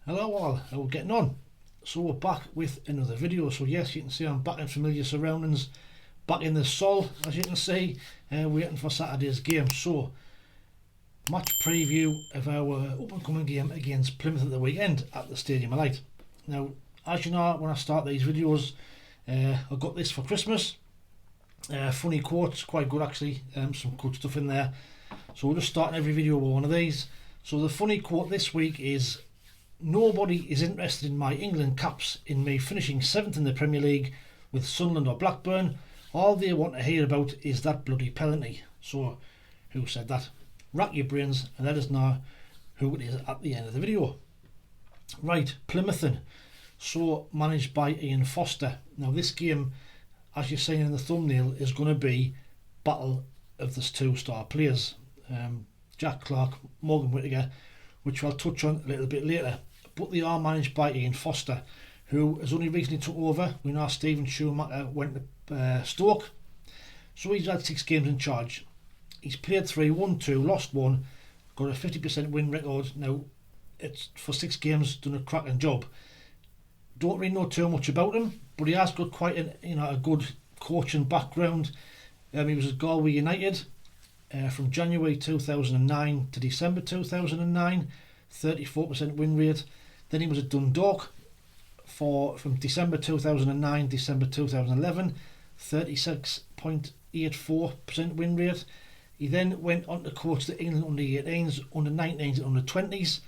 Hello all, how are we getting on? So we're back with another video. So yes, you can see I'm back in familiar surroundings, back in the sol, as you can see, waiting for Saturday's game. So, match preview of our up and coming game against Plymouth at the weekend at the Stadium of Light. Now, as you know, when I start these videos, I got this for Christmas. Funny quotes, quite good actually, some good stuff in there. So we're just starting every video with one of these. So the funny quote this week is, "Nobody is interested in my England caps in me finishing 7th in the Premier League with Sunderland or Blackburn. All they want to hear about is that bloody penalty." So, who said that? Rack your brains and let us know who it is at the end of the video. Right, Plymouthan. So, managed by Ian Foster. Now, this game, as you're seeing in the thumbnail, is going to be battle of the two-star players. Jack Clarke, Morgan Whittaker, which I'll touch on a little bit later. But they are managed by Ian Foster, who has only recently took over. We know Stephen Schumacher went to Stoke, so he's had 6 games in charge. He's played 3, won 2, lost 1, got a 50% win record. Now, it's for 6 games, done a cracking job. Don't really know too much about him, but he has got quite a good coaching background. He was at Galway United from January 2009 to December 2009, 34% win rate. Then he was at Dundalk from December 2009 December 2011, 36.84% win rate. He then went on to coach the England under 18s, under 19s and under 20s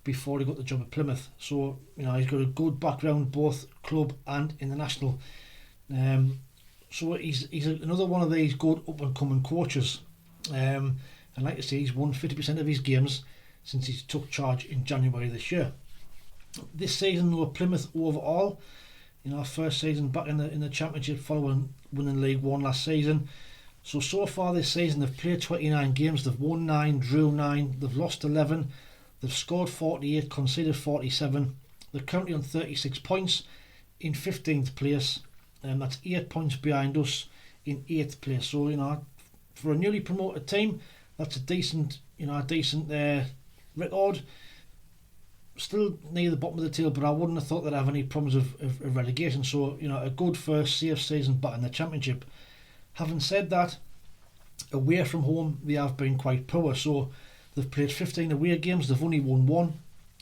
before he got the job at Plymouth. So he's got a good background both club and international. So he's another one of these good up and coming coaches. And like I say, he's won 50% of his games since he took charge in January this year. This season, though, Plymouth overall, first season back in the Championship following winning League One last season. So far this season, they've played 29 games, they've won 9, drew 9, they've lost 11, they've scored 48, conceded 47. They're currently on 36 points in 15th place, and that's 8 points behind us in 8th place. So, for a newly promoted team, that's a decent record. Still near the bottom of the table, but I wouldn't have thought they'd have any problems of relegation. So, a good first safe season back in the Championship. Having said that, away from home they have been quite poor. So they've played 15 away games, they've only won 1,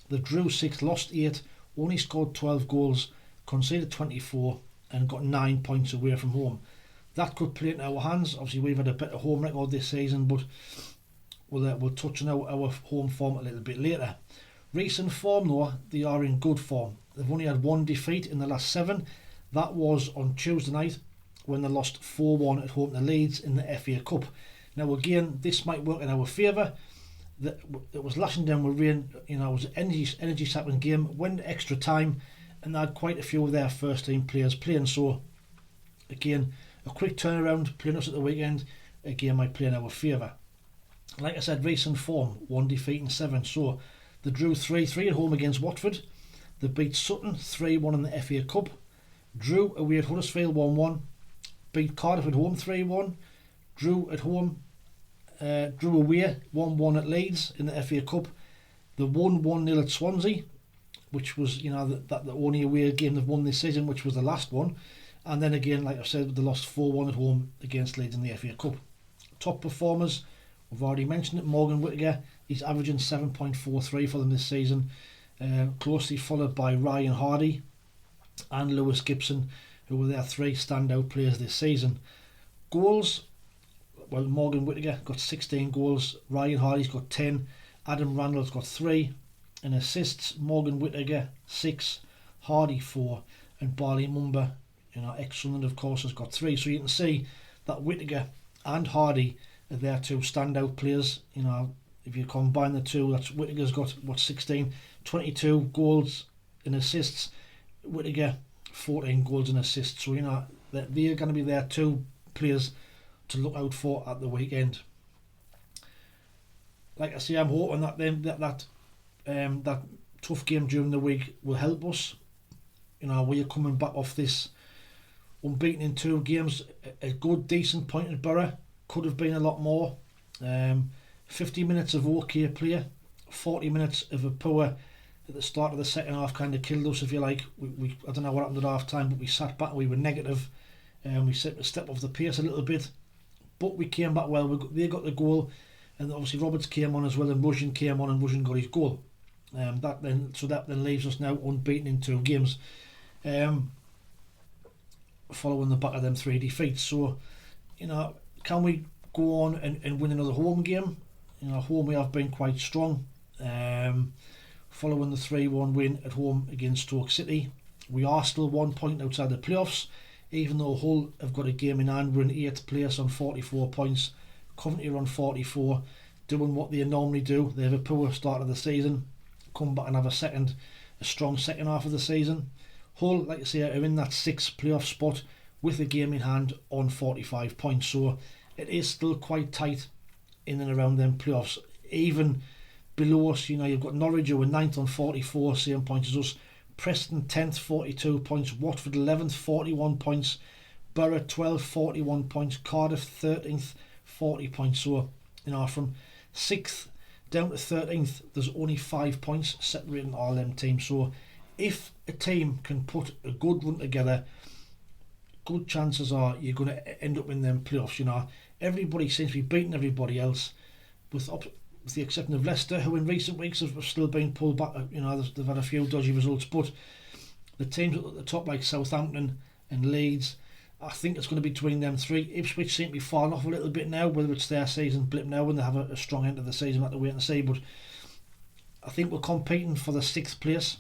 they drew 6, lost 8, only scored 12 goals, conceded 24 and got 9 points away from home. That could play into our hands. Obviously we've had a better home record this season, but we'll touch on our home form a little bit later. Recent form though, they are in good form. They've only had 1 defeat in the last 7. That was on Tuesday night when they lost 4-1 at home to Leeds in the FA Cup. Now again, this might work in our favour. It was lashing down with rain, it was an energy sapping game, went extra time, and they had quite a few of their first team players playing. So again, a quick turnaround, playing us at the weekend, again might play in our favour. Like I said, recent form, 1 defeat in 7. So they drew 3-3 at home against Watford. They beat Sutton 3-1 in the FA Cup. Drew away at Huddersfield 1-1. Beat Cardiff at home 3-1. Drew at home. Drew away 1-1 at Leeds in the FA Cup. They won 1-0 at Swansea, which was the only away game they've won this season, which was the last one. And then again, like I said, they lost 4-1 at home against Leeds in the FA Cup. Top performers, we've already mentioned it. Morgan Whittaker, he's averaging 7.43 for them this season, closely followed by Ryan Hardy and Lewis Gibson, who were their 3 standout players this season. Goals, well, Morgan Whittaker got 16 goals, Ryan Hardy's got 10, Adam Randall's got 3, and assists, Morgan Whittaker 6, Hardy 4, and Barley Mumba, ex-Sunderland of course, has got 3. So you can see that Whittaker and Hardy are their 2 standout players. If you combine the two, that's Whittaker's got 16, 22 goals and assists, Whittaker 14 goals and assists. So they're going to be their 2 players to look out for at the weekend. Like I say, I'm hoping that that tough game during the week will help us. We're coming back off this unbeaten in 2 games, a good decent point at Borough, could have been a lot more. 50 minutes of okay play, 40 minutes of a poor at the start of the second half kind of killed us, if you like. We I don't know what happened at half time, but we sat back and we were negative, and we stepped off the pace a little bit, but we came back well. They got the goal, and obviously Roberts came on as well, and Russian came on, and Russian got his goal. That then leaves us now unbeaten in 2 games, following the back of them 3 defeats. So, can we go on and win another home game? Home we have been quite strong. Following the 3-1 win at home against Stoke City, we are still 1 point outside the playoffs, even though Hull have got a game in hand. We're in 8th place on 44 points. Coventry are on 44, doing what they normally do. They have a poor start of the season, come back and have a strong second half of the season. Hull, like I say, are in that 6th playoff spot with a game in hand on 45 points. So it is still quite tight in and around them playoffs. Even below us, you've got Norwich who are 9th on 44, same points as us. Preston 10th, 42 points. Watford 11th, 41 points. Borough 12th, 41 points. Cardiff 13th, 40 points. So, from 6th down to 13th, there's only 5 points separating all them teams. So if a team can put a good run together, good chances are you're going to end up in them playoffs. Everybody seems to be beating everybody else, with the exception of Leicester, who in recent weeks have still been pulled back. They've had a few dodgy results, but the teams at the top like Southampton and Leeds, I think it's going to be between them 3. Ipswich seem to be falling off a little bit now, whether it's their season blip now when they have a strong end of the season, we'll have to wait and see. But I think we're competing for the 6th place.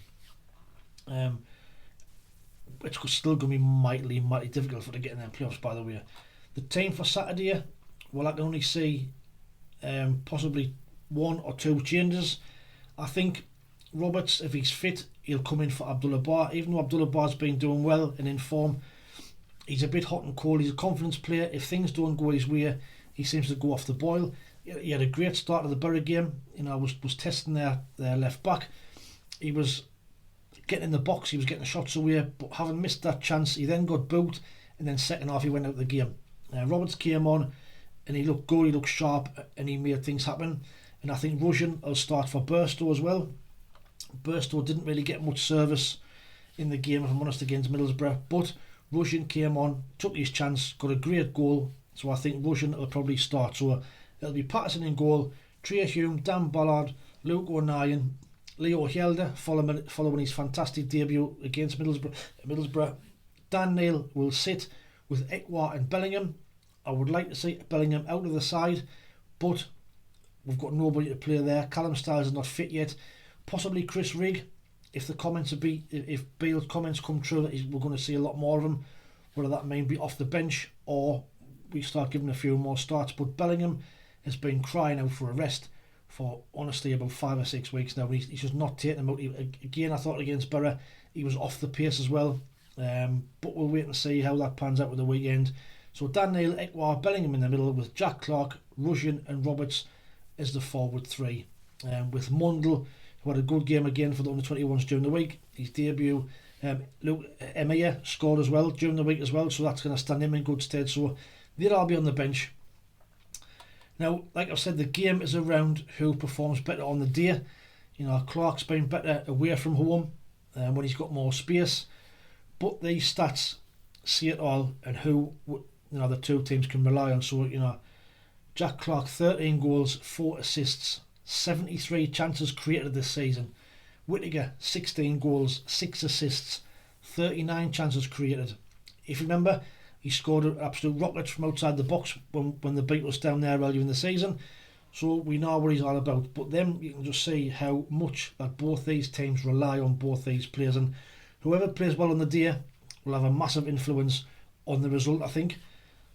It's still going to be mightily difficult for to get in them playoffs, by the way. The team for Saturday, well, I can only see possibly 1 or 2 changes. I think Roberts, if he's fit, he'll come in for Abdullah Bar. Even though Abdullah Bar's been doing well and in form, he's a bit hot and cold. He's a confidence player. If things don't go his way, he seems to go off the boil. He had a great start of the Borough game. Was testing their left back. He was getting in the box, he was getting shots away, but having missed that chance, he then got booked, and then second half he went out of the game. Roberts came on, and he looked good, he looked sharp, and he made things happen. And I think Russian will start for Burstow as well. Burstow didn't really get much service in the game, if I'm honest, against Middlesbrough, but Russian came on, took his chance, got a great goal, so I think Russian will probably start. So it'll be Patterson in goal, Trey Hume, Dan Ballard, Luke O'Nien, Leo Hjelde following his fantastic debut against Middlesbrough. Dan Neil will sit with Ekwa and Bellingham. I would like to see Bellingham out of the side, but we've got nobody to play there. Callum Styles is not fit yet. Possibly Chris Rigg, if Beale's comments come true, that we're going to see a lot more of him, whether that may be off the bench or we start giving a few more starts. But Bellingham has been crying out for a rest for honestly about 5 or 6 weeks now. He's just not taking him out. Again, I thought against Borough he was off the pace as well, but we'll wait and see how that pans out with the weekend. So Dan Neil, Ekwa, Bellingham in the middle, with Jack Clarke, Russian and Roberts as the forward 3, with Mundle, who had a good game again for the under-21s during the week. His debut, Luke Emea scored as well during the week as well, so that's going to stand him in good stead. So they'll all be on the bench. Now, like I've said, the game is around who performs better on the day. Clark's been better away from home when he's got more space. But these stats see it all, and who the two teams can rely on. So, Jack Clarke, 13 goals, 4 assists, 73 chances created this season. Whittaker, 16 goals, 6 assists, 39 chances created. If you remember, he scored an absolute rocket from outside the box when the beat was down there earlier in the season. So we know what he's all about. But then you can just see how much that both these teams rely on both these players. And whoever plays well on the day will have a massive influence on the result, I think.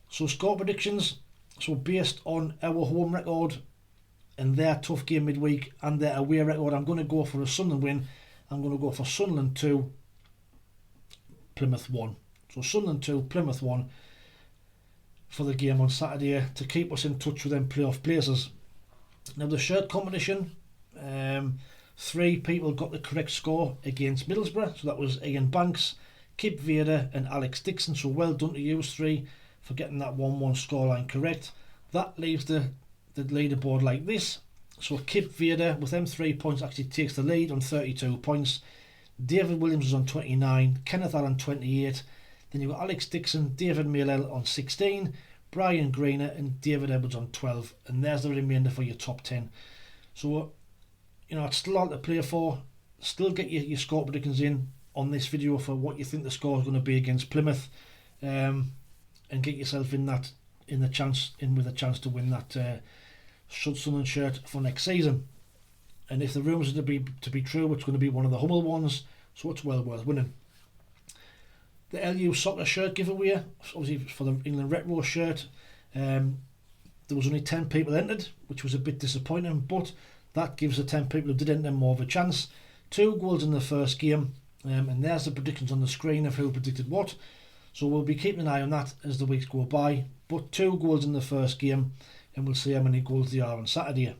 So score predictions. So based on our home record and their tough game midweek and their away record, I'm going to go for a Sunderland win. I'm going to go for Sunderland 2, Plymouth 1. So Sunderland 2, Plymouth 1 for the game on Saturday to keep us in touch with them playoff places. Now the shirt competition, 3 people got the correct score against Middlesbrough. So that was Ian Banks, Kip Vader and Alex Dixon. So well done to you 3 for getting that 1-1 scoreline correct. That leaves the leaderboard like this. So Kip Vader with them 3 points actually takes the lead on 32 points. David Williams was on 29, Kenneth Allen 28. Then you've got Alex Dixon, David Malel on 16, Brian Greener and David Edwards on 12. And there's the remainder for your top 10. So, you know, it's still a lot to play for. Still get your score predictions in on this video for what you think the score is going to be against Plymouth. And get yourself in with a chance to win that Sunderland shirt for next season. And if the rumours are to be true, it's going to be one of the Hummel ones, so it's well worth winning. The LUSOCCER shirt giveaway, obviously for the England Retro shirt, there was only 10 people entered, which was a bit disappointing, but that gives the 10 people who did enter more of a chance. 2 goals in the first game, and there's the predictions on the screen of who predicted what. So we'll be keeping an eye on that as the weeks go by. But 2 goals in the first game, and we'll see how many goals there are on Saturday.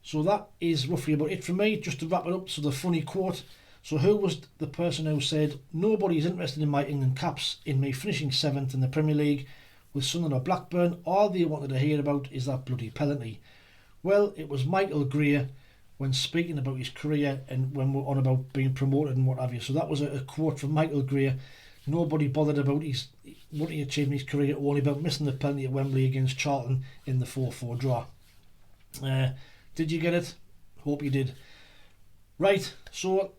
So that is roughly about it from me. Just to wrap it up, so the funny quote. So who was the person who said, "Nobody's interested in my England caps, in me finishing 7th in the Premier League with Sunderland or Blackburn. All they wanted to hear about is that bloody penalty." Well, it was Michael Beale when speaking about his career and when we're on about being promoted and what have you. So that was a quote from Michael Beale. Nobody bothered about what he achieved in his career, only about missing the penalty at Wembley against Charlton in the 4-4 draw. Did you get it? Hope you did. Right, so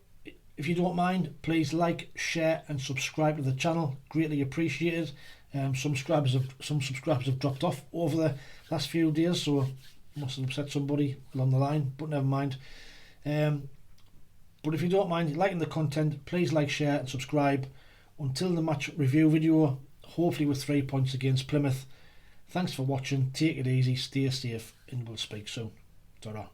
if you don't mind, please like, share and subscribe to the channel. Greatly appreciated. Some subscribers have dropped off over the last few days, so must have upset somebody along the line, but never mind. But if you don't mind liking the content, please like, share and subscribe. Until the match review video, hopefully with 3 points against Plymouth. Thanks for watching, take it easy, stay safe, and we'll speak soon. Ta-ra.